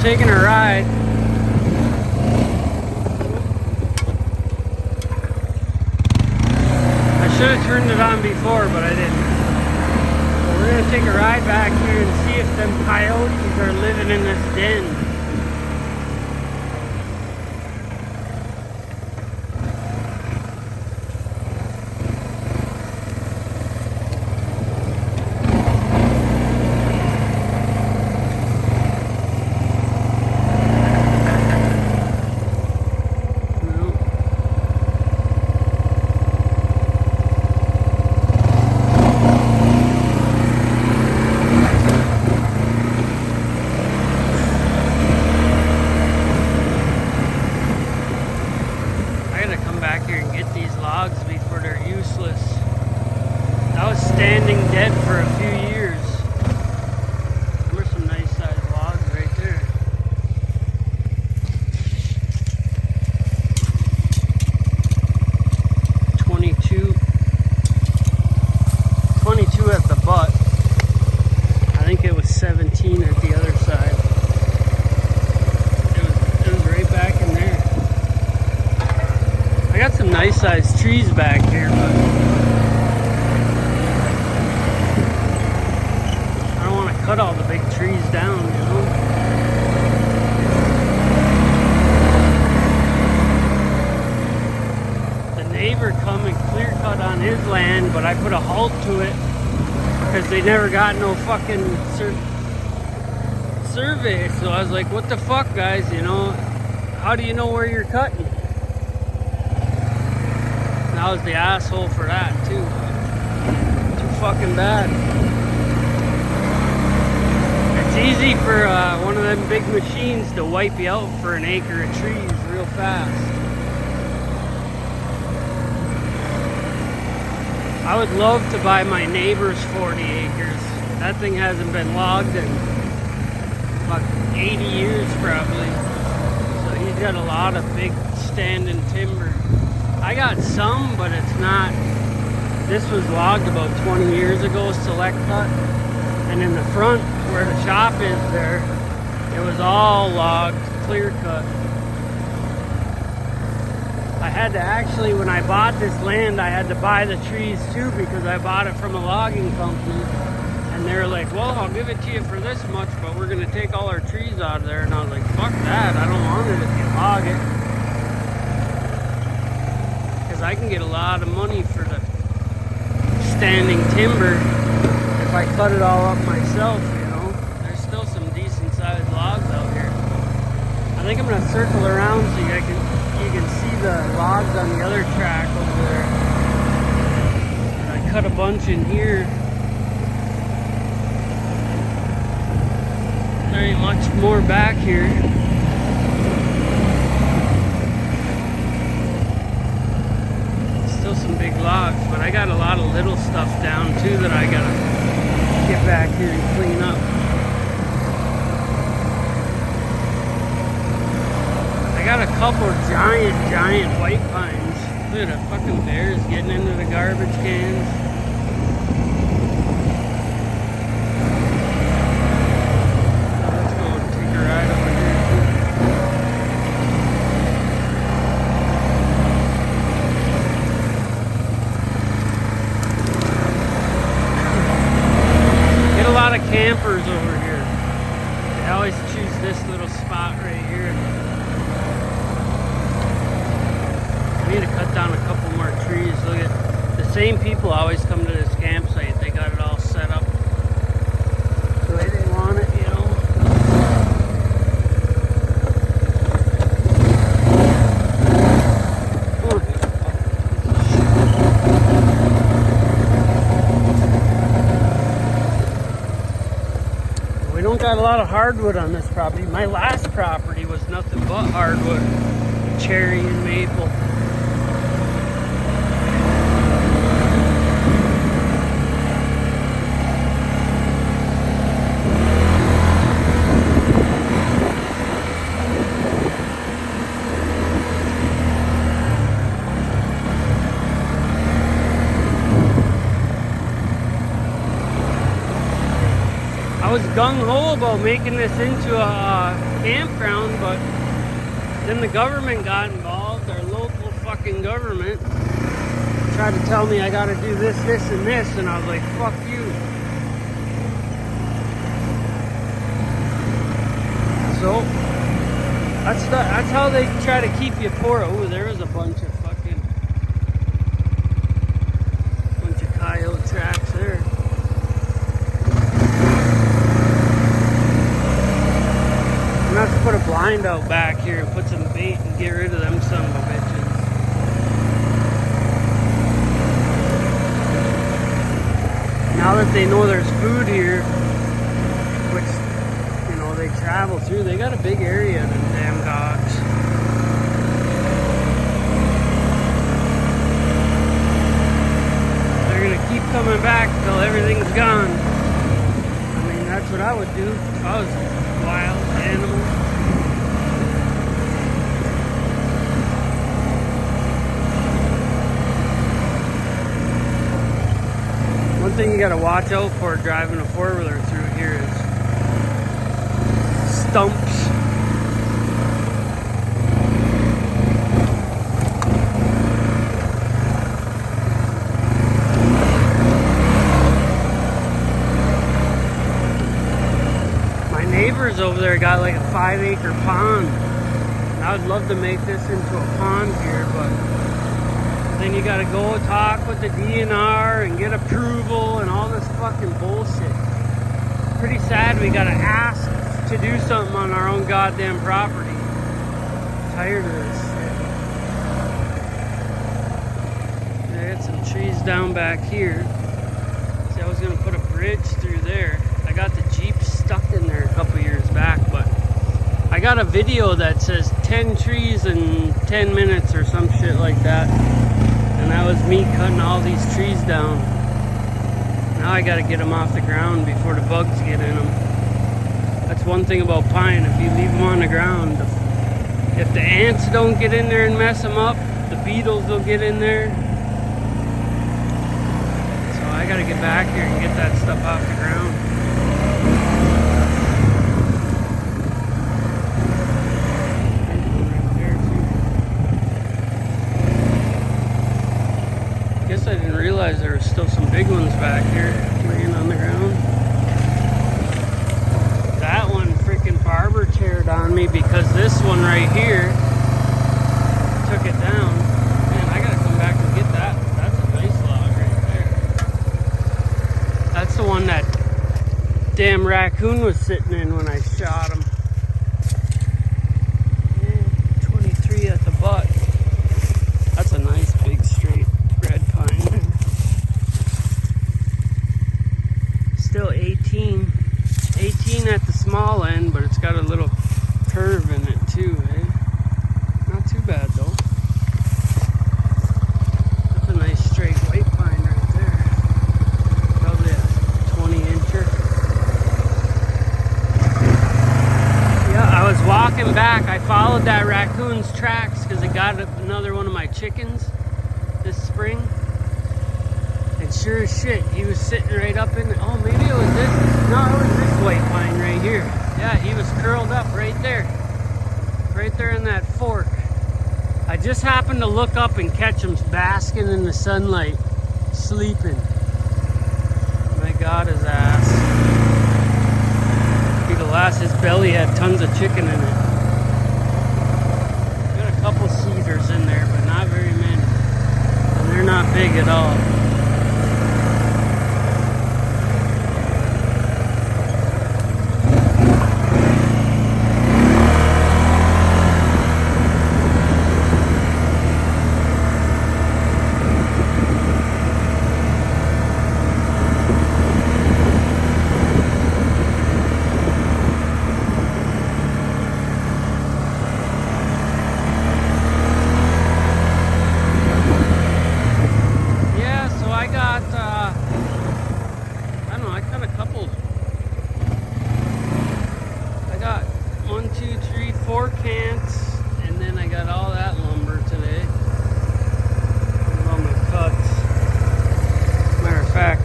taking a ride. I should have turned it on before, but I didn't. So we're gonna take a ride back here and see if them coyotes are living in this den. Before they're useless. That was standing dead for a few years. There's some nice sized logs right there. $22 at the butt. I think it was 17 at the other side. It was right back in there. I got some nice sized trees back here, but I don't want to cut all the big trees down, you know. The neighbor come and clear cut on his land, but I put a halt to it because they never got no fucking survey. So I was like, what the fuck, guys, you know, how do you know where you're cutting? I was the asshole for that too. Too fucking bad. It's easy for one of them big machines to wipe you out for an acre of trees real fast. I would love to buy my neighbor's 40 acres. That thing hasn't been logged in about 80 years probably. So he's got a lot of big standing timber. I got some, but it's not. This was logged about 20 years ago, select cut. And in the front, where the shop is there, it was all logged, clear cut. I had to actually, when I bought this land, I had to buy the trees too because I bought it from a logging company. And they were like, well, I'll give it to you for this much, but we're gonna take all our trees out of there. And I was like, fuck that, I don't want it if you log it. I can get a lot of money for the standing timber if I cut it all up myself, you know. There's still some decent sized logs out here. I think I'm gonna circle around so you can see the logs on the other track over there. And I cut a bunch in here. There ain't much more back here. Some big logs, but I got a lot of little stuff down too that I gotta get back here and clean up. I got a couple of giant white pines. Look at the fucking bears getting into the garbage cans. Let's go and take a ride over here. A lot of campers over here. They always choose this little spot right here. I need to cut down a couple more trees. Look at the same people always come to this campsite. They got it all set up the way they want it, you know. We don't got a lot of hardwood on this property. My last property was nothing but hardwood, cherry and maple. I I was gung-ho about making this into a campground, but then the government got involved, our local fucking government. Tried to tell me I gotta do this, this, and this, and I was like, fuck you. So, that's how they try to keep you poor. Oh, there was a bunch of coyote tracks there. I'm gonna have to put a blind out back here and put some bait and get rid of them son of a bitches. Now that they know there's food here, which, you know, they travel through, they got a big area, them damn dogs. They're gonna keep coming back till everything's gone. I mean, that's what I would do if I was a wild animal. One thing you gotta watch out for driving a four-wheeler through here is stumps. My neighbors over there got like a 5-acre pond. I would love to make this into a pond here, but then you gotta go talk with the DNR and get approval and all this fucking bullshit. Pretty sad we gotta ask to do something on our own goddamn property. I'm tired of this shit. I got some trees down back here. See, I was gonna put a bridge through there. I got the Jeep stuck in there a couple years back, but I got a video that says 10 trees in 10 minutes or some shit like that. And that was me cutting all these trees down. Now I gotta get them off the ground before the bugs get in them. That's one thing about pine. If you leave them on the ground, if the ants don't get in there and mess them up, the beetles will get in there. So I gotta get back here and get that stuff off the ground. I didn't realize there were still some big ones back here laying on the ground. That one freaking barber chaired on me because this one right here took it down. Man, I gotta come back and get that. That's a nice log right there. That's the one that damn raccoon was sitting in when I shot him. Yeah, 23 at the butt. That's a nice big straight red pine. Still 18 at the small end, but it's got a little curve in it too, eh? Not too bad though. That's a nice straight white pine right there. Probably a 20-incher. Yeah, I was walking back. I followed that raccoon's tracks because it got another one of my chickens this spring. And sure as shit, he was sitting right up in the, oh, maybe it was this. No, it was this white pine right here. Yeah, he was curled up right there. Right there in that fork. I just happened to look up and catch him basking in the sunlight, sleeping. I got his ass. His belly had tons of chicken in it. Got a couple cedars in there, but not very many. And they're not big at all.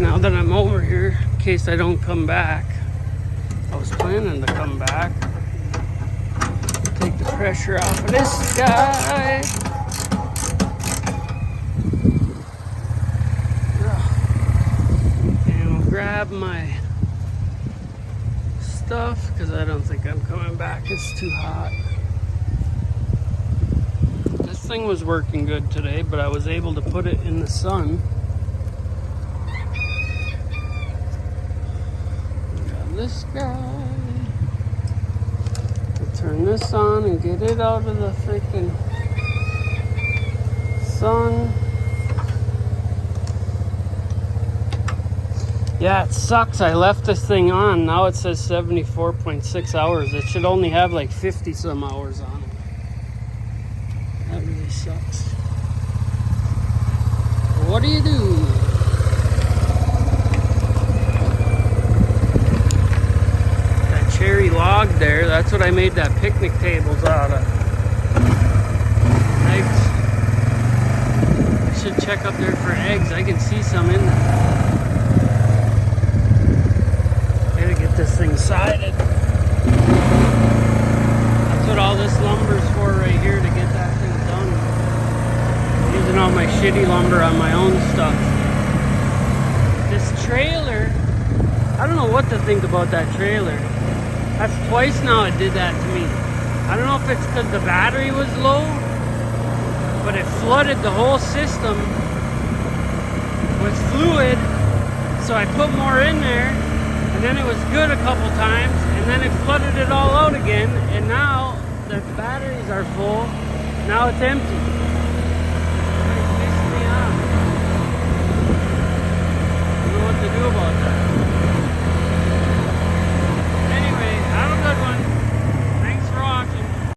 Now that I'm over here, in case I don't come back, was planning to come back. Take the pressure off of this guy. And we'll grab my stuff because I don't think I'm coming back. It's too hot. This thing was working good today, but I was able to put it in the sun. Grab this guy. We'll turn this on and get it out of the freaking sun. Yeah, it sucks. I left this thing on. Now it says 74.6 hours. It should only have like 50 some hours on it. That really sucks. What do you do? That cherry log there, that's what I made that picnic tables out of. Eggs. I should check up there for eggs. I can see some in there. This thing sided. That's what all this lumber's for right here, to get that thing done. I'm using all my shitty lumber on my own stuff. This trailer, I don't know what to think about that trailer. That's twice now it did that to me. I don't know if it's because the battery was low, but it flooded the whole system with fluid. So I put more in there. And then it was good a couple times, and then it flooded it all out again, and now that the batteries are full, now it's empty. It's pissing me off. I don't know what to do about that.